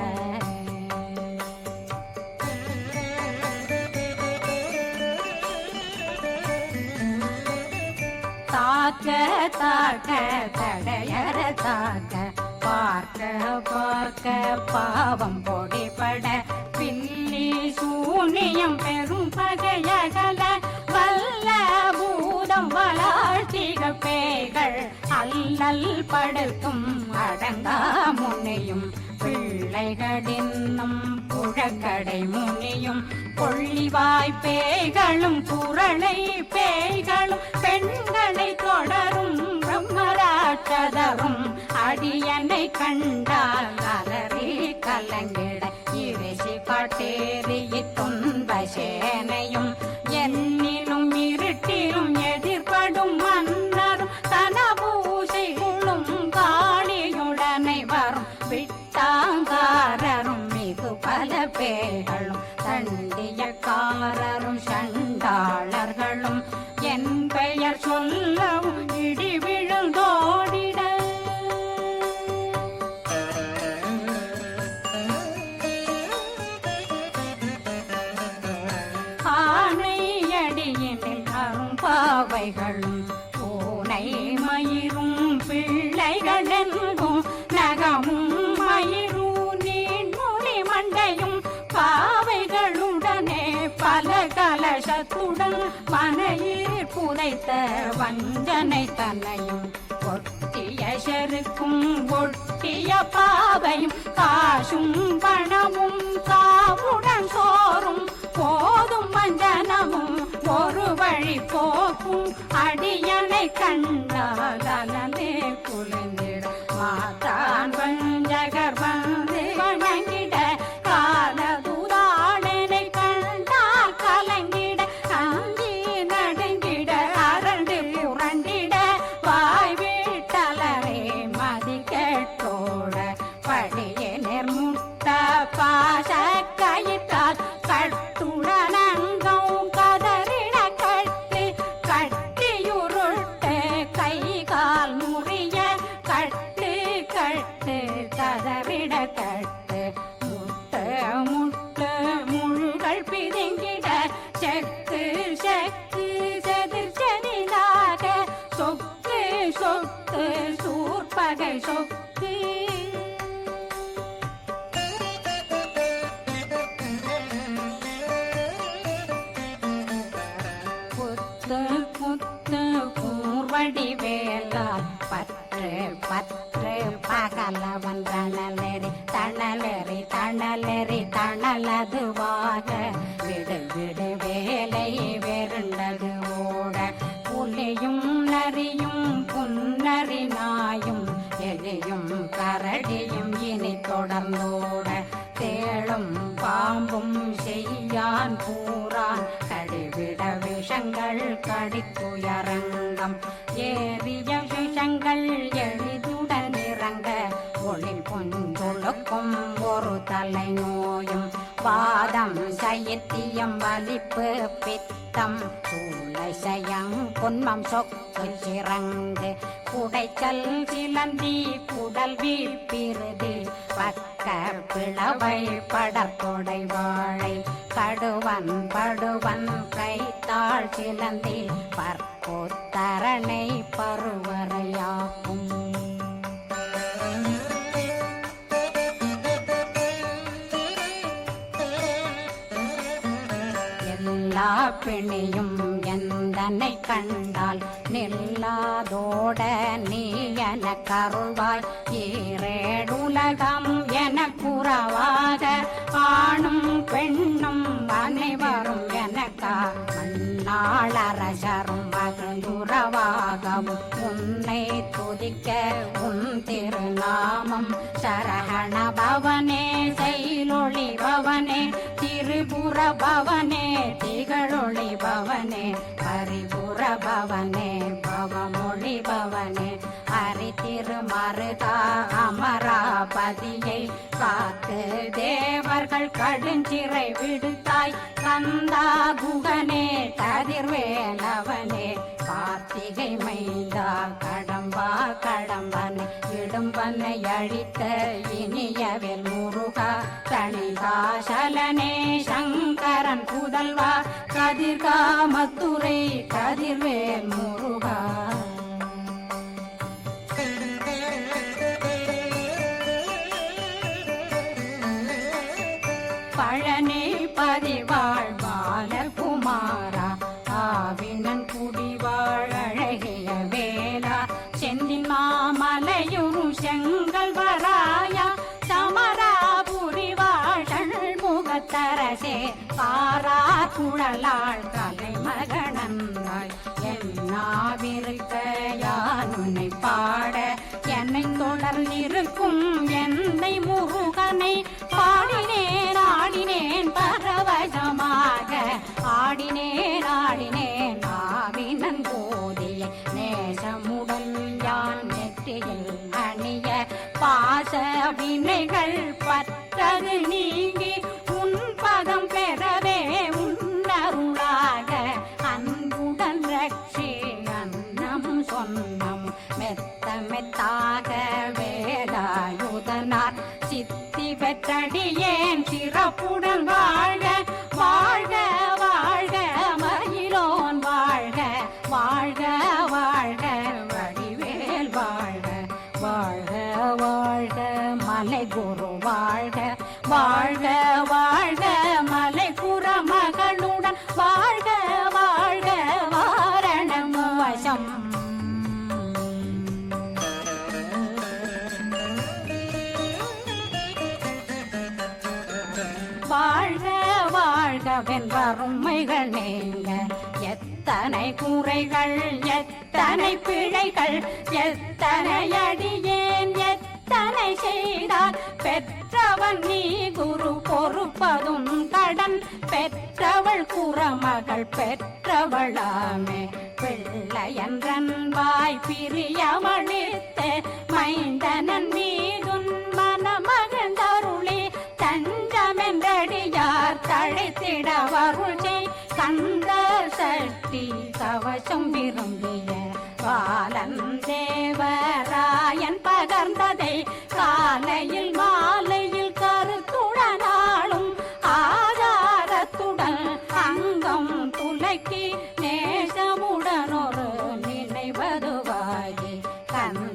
தாக்க தாக்க தடையற தாக்க பார்க்க பார்க்க பாவம் பொடிபட பில்லி சூனியம் பெரும் பகையகல வல்ல பூதம் வளாழ்த்திக பேய்கள் அல்லல் படுத்தும் அடங்கா முனையும் பிள்ளைகளின்னும் புழக்கடை முனியும் கொள்ளிவாய் பேய்களும் குரளை பேய்களும் பெண்களை தொடரும் பிரம்மராட்சதரும் அடியனை கண்டால் அலறி கலங்கிட இரிசி காட்டேறி துன்ப சேனையும் என்னிலும் இருட்டிலும் எதிர்படும் மன்னரும் தனபூசைகளும் காளியுடனை வரும் விட்டாங்காரரும் மிகு பல பேர்களும் தண்டியக்காரரும் சண்டாளர்களும் என் பெயர் சொல்லவும் இடி விழுந்தோடிட ஆணையடியினில் அரும்பாவைகளும் பூனை மயிரும் பிள்ளைகளென்றும் நகமும் மயிரும் நீண்மொழி மண்டையும் பாவைகளுடனே பல கலசத்துடன் மனையில் புதைத்த வஞ்சனை தன்னையும் ஒட்டிய செருக்கும் ஒட்டிய பாவையும் காசும் பணமும் காவுடன் சோறும் போதும் மஞ்சனமும் ஒரு வழி போக்கும் அடியனை கண்டால் அலந்தே குளிர்ந்திட மாத்தான் வஞ்சகர் வந்து வணங்கிட காலதுதாளனை கண்டால் கலங்கிட காஞ்சி நடுங்கிட அரண்டு புரண்டிட வாய் வீட்டலரே மதி கேட்டோட படியே நிர்முட்ட பாச கயிற்றால் கட்டுடனங்கும் கதறிட கட்டி கட்டியுருட்டு கை கால் முறிய சொத்து சூர்பகை சொக்கு குத்து குத்து கூர்வடி வேலால் பற்று பற்று பகலவன் தணலெறி தணலெறி தணலெறி தணலதுவாக விடு விடு வேலை வெருண்டது ஓட புலியும் நரியும் புன்னரி நாயும் எலியும் கரடியும் இனி தொடர்ந்தோட தேளும் பாம்பும் செய்யான் பூரான் கடிவிட விஷங்கள் கடித்துயரங்கம் ஏறிய விஷங்கள் எளிதுடன் இறங்க ஒளில் பொஞ்சொழுக்கும் ஒரு தலை நோயும் வாதம் சைத்தியம் வலிப்பு பித்தம் சூளைசயம் பொன்மம் சொக்கு சிறங்கு குடைச்சல் சிலந்தி குடல் வீழ்பிருதி பக்க பிளவை படற்கொடை வாழை கடுவன் படுவன் கைத்தாள் சிலந்தி பற்போத்தரணை பருவரையாக்கும் எல்லா பிணியும் எந்தனை கண்டால் நில்லாதோட நீ என கருள்வாய் ஈரேடுலகம் என குறவாக ஆணும் பெண்ணும் அனைவரும் எனக்கா மண்ணாளரசரும் மகிழ்ந்துறவாகவும் உன்னை துதிக்க உன் திருநாமம் சரகண பவனே செயலொளி பவனே திரிபுர பவனே திகழொளி பவனே பரிபுர பவனே பவமொழி பவனே ஹரி திருமருகா அமராபதியை காத்து தேவர்கள் கடுஞ்சிறை விடுத்தாய் கந்தா குகனே கதிர்வேலவனே கார்த்திகை மைந்தா கடம்பா கடம்பனை இடும்பனை அழித்த இனியவேல் முருகா கணிகாசலனே சங்கரன் புதல்வா கதிர்காமத்துரை கதிர்வேல் முருகா பழனி பதிவாழ் பாலகுமாரா ஆவினன் குடிவாழ் அழகிய வேலா செந்தின் மாமலையும் செங்கல் வராயா சமராபுரி வாழ் முகத்தரசே பாரா குழலாள் தலைமகனந்தாய் என்னாவிருக்க யான் உன்னை பாட என்னை தொடர்ந்திருக்கும் என்னை முருகனை பாடினேன் ஆடினேன் பரவசமாக ஆடினேன் ஆடினேன் ஆவினன் போதிய நேசமுடன் யான் நெற்றியில் அணிய பாச வினைகள் பற்றது நீங்கி உன் பதம் பெறவே உன்னருளாக அன்புடன் ரட்சி அன்னம் சொன்னம் மெத்த மெத்தாக வேலாயுதனார் சித்தி பெற்றடியேன் சிறப்புடன் வாழ்க வாழ்க வாழ்க மயிலோன் வாழ்க வாழ்க வாழ்க வடிவேல் வாழ்க வாழ்க வாழ்க மலை குரு வாழ்க வாழ்க வாழ்க மலை குறமகளுடன் வாழ்க வாழ்க வாரணம் வசம் வாழ்க வாழ்கவென் வறுமைகள் நீங்க எத்தனை குறைகள் எத்தனை பிழைகள் எத்தனை அடியேன் எத்தனை செய்தால் பெற்றவன் நீ குரு பொறுப்பதும் கடன் பெற்றவள் குறமகள் பெற்றவளாமே பிள்ளையன்றன் வாய் பிரியமளித்த மைந்தனன் மீதுன் மனமகந்தருளி தஞ்சமென்றடியார் தழைத்திட வருளே கந்த சக்தி கவசம் விரும்பிய பாலன் தேவராயன் பகர்ந்ததை காலையில் மாலையில் கருத்துடனாலும் ஆதாரத்துடன் அங்கம் துலக்கி நேசமுடன் ஒரு நினைவதுவாகி கந்த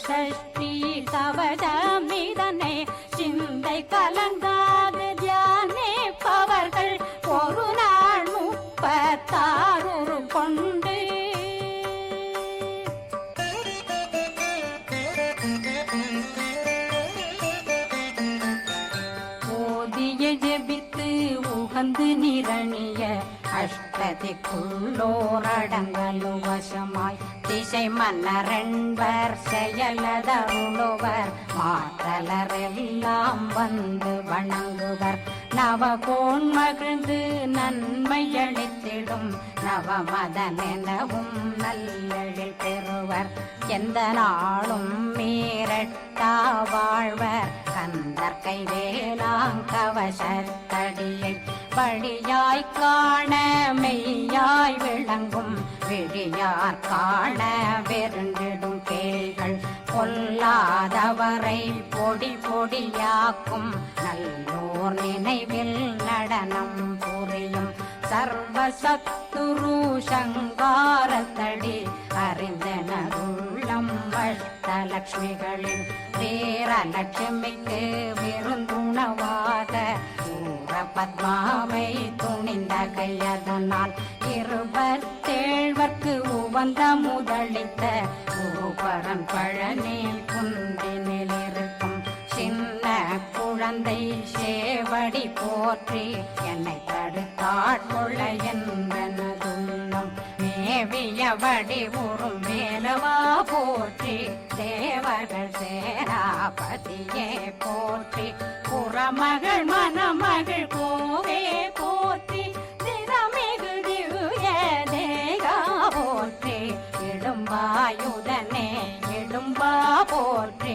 சஷ்டி கவசமிதனை சிந்தை கலங்காது தியானிப்பவர்கள் ஒரு நாள் 36 கொண்டு ஓதிய ஜெபித்து உகந்து நிரணிய அஷ்டதிக்குள்ளோரடங்கலும் வசமாய் திசை மன்னரென்பர் செயலதருளுவர் மாற்றலரெல்லாம் வந்து வணங்குவர் நவகோன் மகிழ்ந்து நன்மையளித்திடும் நவமதனெனவும் நல்லெழில் பெறுவர் எந்த நாளும் மீறட்டா வாழ்வர் கந்தர் கைவேலாங்கவசத்தடியை வழியாய் காண மெய்யாய் விளங்கும் விழியார் காண வெருண்டிடும் பேய்கள் பொல்லாதவரை பொடி பொடியாக்கும் நல்லோர் நினைவில் நடனம் புரியும் சர்வசத்துரு சங்காரத்தடி அறிந்தனருள்ளம் அஷ்டலட்சுமிகளின் வீரலட்சுமிக்கு விருந்துணவாக பத்மாவை துணிந்த கையதனால் 27 உவந்த முதலித்த ஊபரன் பழனி குந்தினில் இருக்கும் சின்ன குழந்தை சேவடி போற்றி என்னை தடுத்தாட்கொள்ள என்பனதுள்ளம் மேவிய வடிவுறும் மேலவா போற்றி தேவர்கள் சேனாபதியே போற்றி புறமகள் மணமகள் கோவே போற்றி திறமிகு திவ்ய தேகா போற்றி இடும்பாயுதனே இடும்பா போற்றி